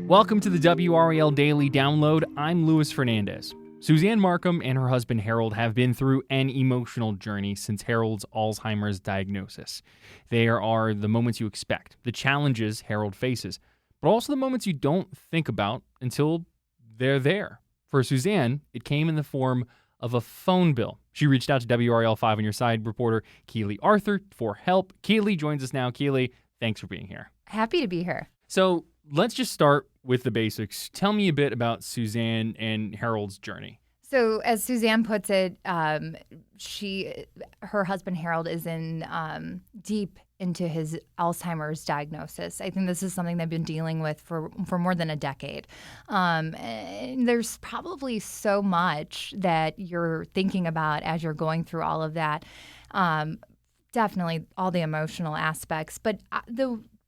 Welcome to the WRAL Daily Download. I'm Luis Fernandez. Suzanne Markham and her husband Harold have been through an emotional journey since Harold's Alzheimer's diagnosis. There are the moments you expect, the challenges Harold faces, but also the moments you don't think about until they're there. For Suzanne, it came in the form of a phone bill. She reached out to WRAL 5 on Your Side reporter Keely Arthur for help. Keely joins us now. Keely, thanks for being here. Happy to be here. So let's just start with the basics. Tell me a bit about Suzanne and Harold's journey. So as Suzanne puts it, her husband Harold is in deep into his Alzheimer's diagnosis. I think this is something they've been dealing with for more than a decade. And there's probably so much that you're thinking about as you're going through all of that. Definitely all the emotional aspects, but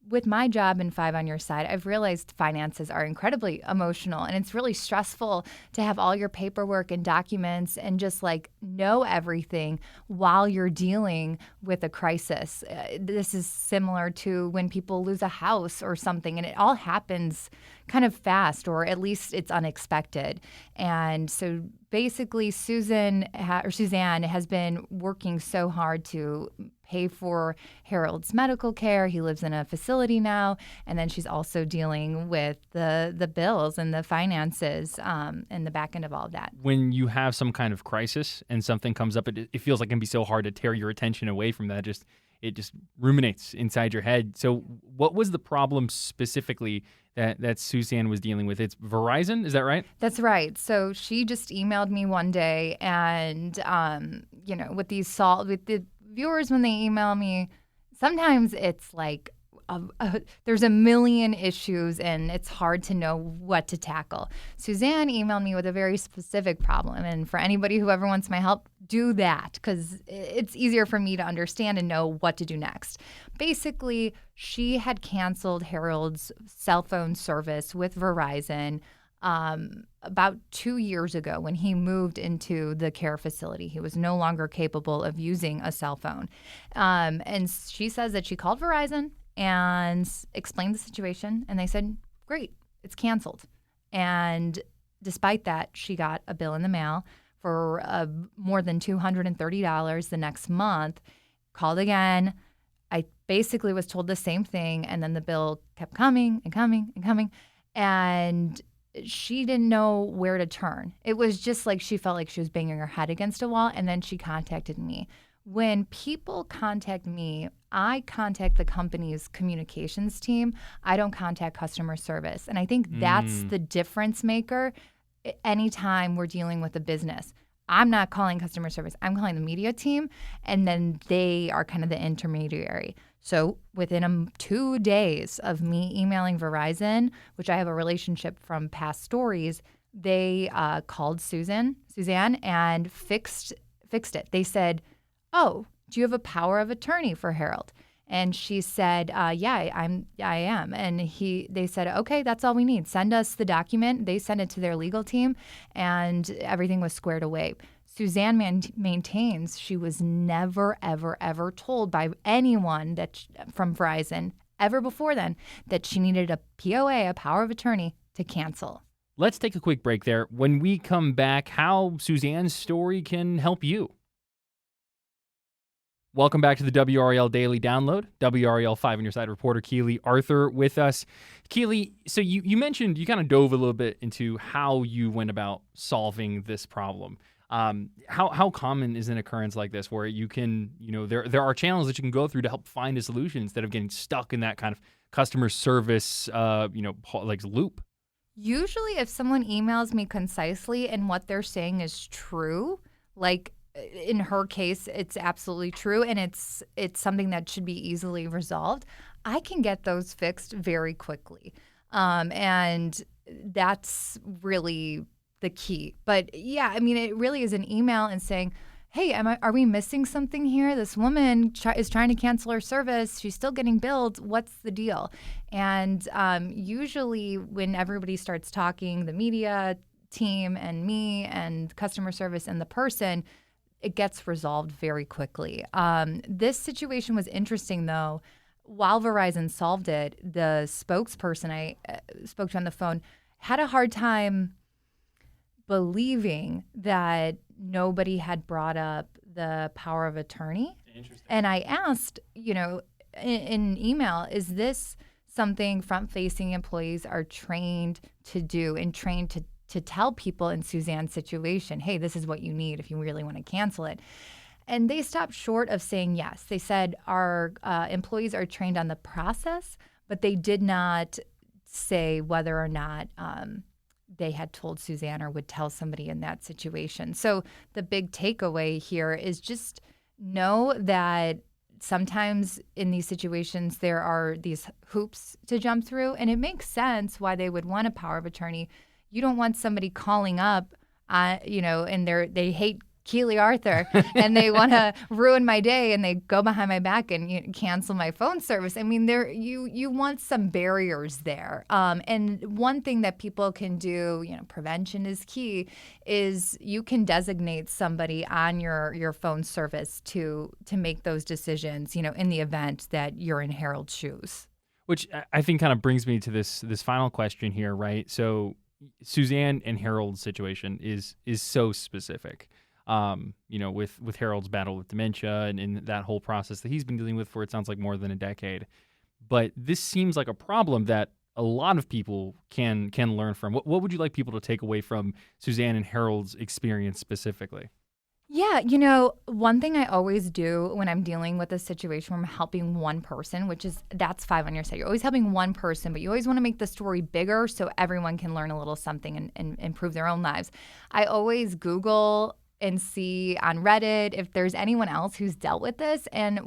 with my job in 5 on Your Side, I've realized finances are incredibly emotional, and it's really stressful to have all your paperwork and documents and just know everything while you're dealing with a crisis. This is similar to when people lose a house or something, and it all happens kind of fast, or at least it's unexpected. And so basically Suzanne has been working so hard to pay for Harold's medical care. He lives in a facility now, and then she's also dealing with the bills and the finances and the back end of all of that. When you have some kind of crisis and something comes up, it feels like it can be so hard to tear your attention away from that. It just ruminates inside your head. So what was the problem specifically that Suzanne was dealing with? It's Verizon, is that right? That's right. So she just emailed me one day, and with the viewers, when they email me, sometimes it's there's a million issues and it's hard to know what to tackle. Suzanne emailed me with a very specific problem, and for anybody who ever wants my help, do that, because it's easier for me to understand and know what to do next. Basically, she had canceled Harold's cell phone service with Verizon about 2 years ago when he moved into the care facility. He was no longer capable of using a cell phone. And she says that she called Verizon and explained the situation, and they said, great, it's canceled. And despite that, she got a bill in the mail for more than $230 the next month. Called again. I basically was told the same thing, and then the bill kept coming and coming and coming. And she didn't know where to turn. It was just like she felt like she was banging her head against a wall, and then she contacted me. When people contact me, I contact the company's communications team. I don't contact customer service. And I think that's the difference maker anytime we're dealing with a business. I'm not calling customer service. I'm calling the media team, and then they are kind of the intermediary. So within 2 days of me emailing Verizon, which I have a relationship from past stories, they called Suzanne and fixed it. They said, oh, do you have a power of attorney for Harold? And she said, yeah, I am. And they said, okay, that's all we need. Send us the document. They sent it to their legal team, and everything was squared away. Suzanne maintains she was never, ever, ever told by anyone from Verizon ever before then that she needed a POA, a power of attorney, to cancel. Let's take a quick break there. When we come back, how Suzanne's story can help you. Welcome back to the WRAL Daily Download. WRAL 5 on Your Side reporter Keely Arthur with us. Keely, so you mentioned, you kind of dove a little bit into how you went about solving this problem. How common is an occurrence like this where you can, there are channels that you can go through to help find a solution instead of getting stuck in that kind of customer service, loop? Usually if someone emails me concisely and what they're saying is true, in her case, it's absolutely true, and it's something that should be easily resolved, I can get those fixed very quickly. And that's really the key. But yeah, it really is an email and saying, hey, are we missing something here? This woman is trying to cancel her service. She's still getting billed. What's the deal? And usually when everybody starts talking, the media team and me and customer service and the person, it gets resolved very quickly. This situation was interesting, though. while Verizon solved it, the spokesperson I spoke to on the phone had a hard time believing that nobody had brought up the power of attorney. Interesting. And I asked, in email, is this something front-facing employees are trained to do and trained to tell people in Suzanne's situation, hey, this is what you need if you really want to cancel it? And they stopped short of saying yes. They said our employees are trained on the process, but they did not say whether or not they had told Suzanne or would tell somebody in that situation. So the big takeaway here is just know that sometimes in these situations there are these hoops to jump through, and it makes sense why they would want a power of attorney. You don't want somebody calling up, and they hate Keely Arthur and they want to ruin my day and they go behind my back and cancel my phone service. I mean, you want some barriers there. And one thing that people can do, prevention is key, is you can designate somebody on your phone service to make those decisions, in the event that you're in Harold's shoes. Which I think kind of brings me to this final question here, right? So Suzanne and Harold's situation is so specific. With Harold's battle with dementia and that whole process that he's been dealing with for, it sounds like, more than a decade. But this seems like a problem that a lot of people can learn from. What would you like people to take away from Suzanne and Harold's experience specifically? Yeah, one thing I always do when I'm dealing with a situation where I'm helping one person, that's 5 on your side. You're always helping one person, but you always want to make the story bigger so everyone can learn a little something and improve their own lives. I always Google and see on Reddit if there's anyone else who's dealt with this. And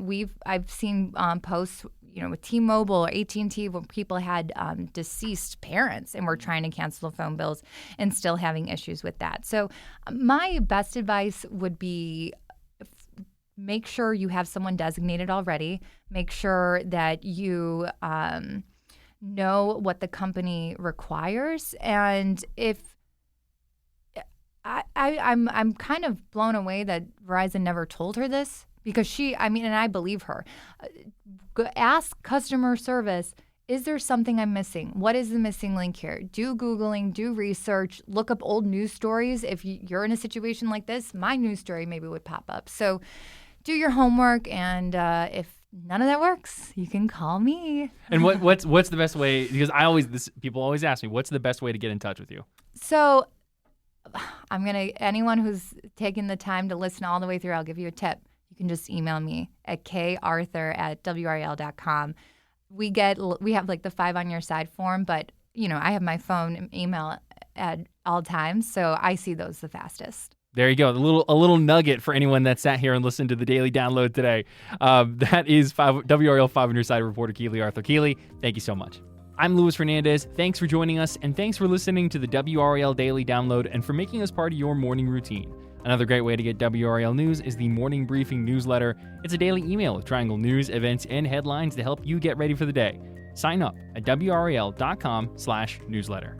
I've seen posts, with T-Mobile or AT&T when people had deceased parents and were trying to cancel the phone bills and still having issues with that. So my best advice would be make sure you have someone designated already. Make sure that you know what the company requires. And if I'm kind of blown away that Verizon never told her this, because and I believe her. Ask customer service, is there something I'm missing? What is the missing link here? Do Googling, do research, look up old news stories. If you're in a situation like this, my news story maybe would pop up. So do your homework, and if none of that works, you can call me. And what's the best way? Because people always ask me, what's the best way to get in touch with you? So anyone who's taken the time to listen all the way through, I'll give you a tip. You can just email me at karthur@WRAL.com. We have like the 5 on your side form, but I have my phone and email at all times, so I see those the fastest. There you go. A little nugget for anyone that sat here and listened to the daily download today. That is WRAL 5 on your side reporter Keely Arthur. Keely, thank you so much. I'm Luis Fernandez. Thanks for joining us, and thanks for listening to the WRAL Daily Download and for making us part of your morning routine. Another great way to get WRAL news is the Morning Briefing newsletter. It's a daily email with Triangle news, events, and headlines to help you get ready for the day. Sign up at WRAL.com/newsletter.